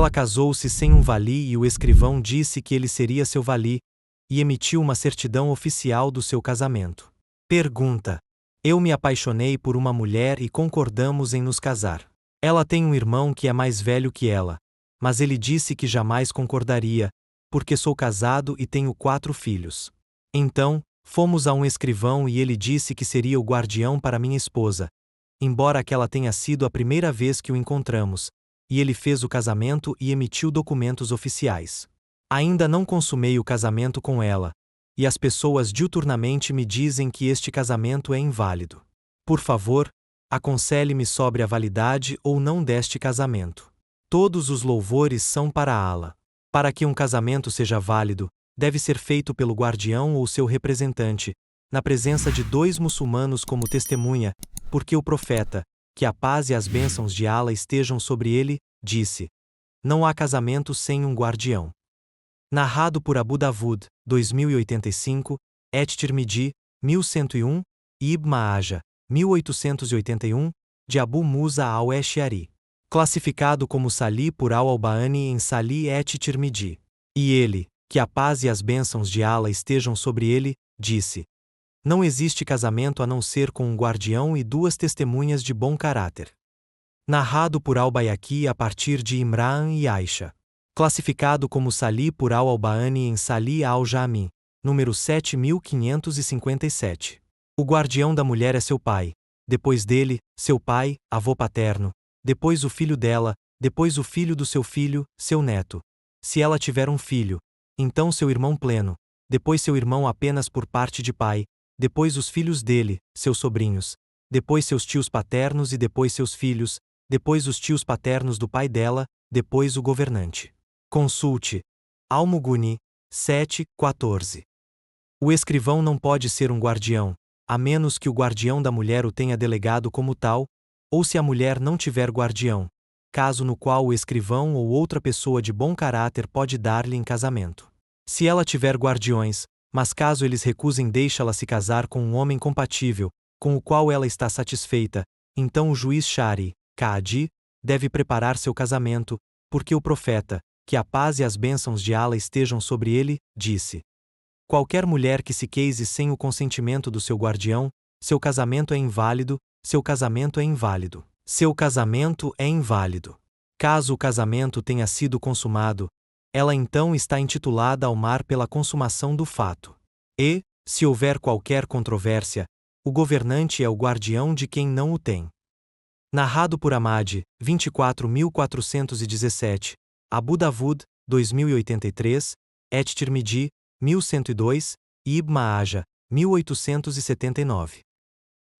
Ela casou-se sem um vali e o escrivão disse que ele seria seu vali, e emitiu uma certidão oficial do seu casamento. Pergunta: eu me apaixonei por uma mulher e concordamos em nos casar. Ela tem um irmão que é mais velho que ela, mas ele disse que jamais concordaria, porque sou casado e tenho 4 filhos. Então, fomos a um escrivão e ele disse que seria o guardião para minha esposa, embora aquela tenha sido a primeira vez que o encontramos, e ele fez o casamento e emitiu documentos oficiais. Ainda não consumei o casamento com ela, e as pessoas diuturnamente me dizem que este casamento é inválido. Por favor, aconselhe-me sobre a validade ou não deste casamento. Todos os louvores são para Allah. Para que um casamento seja válido, deve ser feito pelo guardião ou seu representante, na presença de 2 muçulmanos como testemunha, porque o profeta, que a paz e as bênçãos de Allah estejam sobre ele, disse: não há casamento sem um guardião. Narrado por Abu Davud, 2085, Et-Tirmidhi, 1101, e Ibn Majah, 1881, de Abu Musa al-Ash'ari. Classificado como Sali por al-Albani em Sali et-Tirmidhi. E ele, que a paz e as bênçãos de Allah estejam sobre ele, disse: não existe casamento a não ser com um guardião e 2 testemunhas de bom caráter. Narrado por al-Bayhaqi a partir de Imran e Aisha. Classificado como Sali por al-Albani em Sali al-Jami, número 7557. O guardião da mulher é seu pai, depois dele, seu pai, avô paterno, depois o filho dela, depois o filho do seu filho, seu neto. Se ela tiver um filho, então seu irmão pleno, depois seu irmão apenas por parte de pai, depois os filhos dele, seus sobrinhos, depois seus tios paternos e depois seus filhos, depois os tios paternos do pai dela, depois o governante. Consulte Al-Mughni 7:14. O escrivão não pode ser um guardião, a menos que o guardião da mulher o tenha delegado como tal, ou se a mulher não tiver guardião, caso no qual o escrivão ou outra pessoa de bom caráter pode dar-lhe em casamento. Se ela tiver guardiões, mas caso eles recusem deixá-la se casar com um homem compatível, com o qual ela está satisfeita, então o juiz Shari, Kaadi, deve preparar seu casamento, porque o profeta, que a paz e as bênçãos de Allah estejam sobre ele, disse: qualquer mulher que se case sem o consentimento do seu guardião, seu casamento é inválido, seu casamento é inválido. Seu casamento é inválido. Caso o casamento tenha sido consumado, ela então está intitulada ao mar pela consumação do fato. E, se houver qualquer controvérsia, o governante é o guardião de quem não o tem. Narrado por Ahmad, 24.417, Abu Davud, 2083, Et-Tirmidhi, 1102, e Ibn Majah, 1879.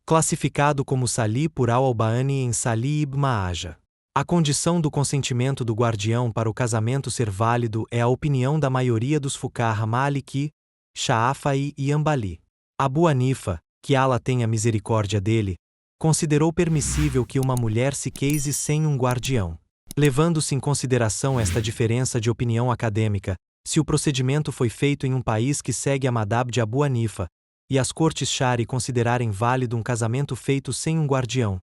Classificado como Sali por al-Albani em Sali ibn Majah. A condição do consentimento do guardião para o casamento ser válido é a opinião da maioria dos fuqaha Maliki, Shafi'i e Hanbali. Abu Hanifa, que Allah tenha misericórdia dele, considerou permissível que uma mulher se case sem um guardião. Levando-se em consideração esta diferença de opinião acadêmica, se o procedimento foi feito em um país que segue a madhab de Abu Hanifa, e as cortes Shari considerarem válido um casamento feito sem um guardião,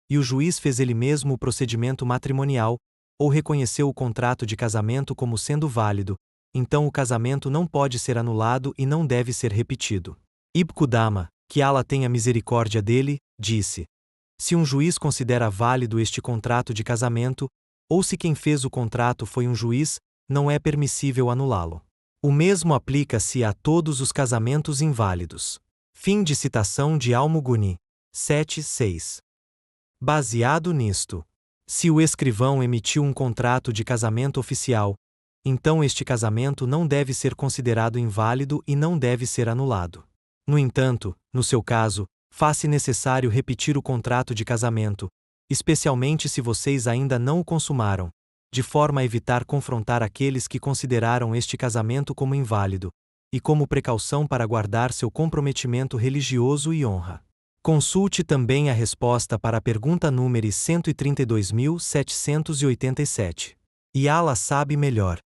e o juiz fez ele mesmo o procedimento matrimonial, ou reconheceu o contrato de casamento como sendo válido, então o casamento não pode ser anulado e não deve ser repetido. Ibn Qudama, que Allah tenha misericórdia dele, disse: se um juiz considera válido este contrato de casamento, ou se quem fez o contrato foi um juiz, não é permissível anulá-lo. O mesmo aplica-se a todos os casamentos inválidos. Fim de citação de Al-Mughni 7:6. Baseado nisto, se o escrivão emitiu um contrato de casamento oficial, então este casamento não deve ser considerado inválido e não deve ser anulado. No entanto, no seu caso, faz-se necessário repetir o contrato de casamento, especialmente se vocês ainda não o consumaram, de forma a evitar confrontar aqueles que consideraram este casamento como inválido, e como precaução para guardar seu comprometimento religioso e honra. Consulte também a resposta para a pergunta número 132.787. E Allah sabe melhor.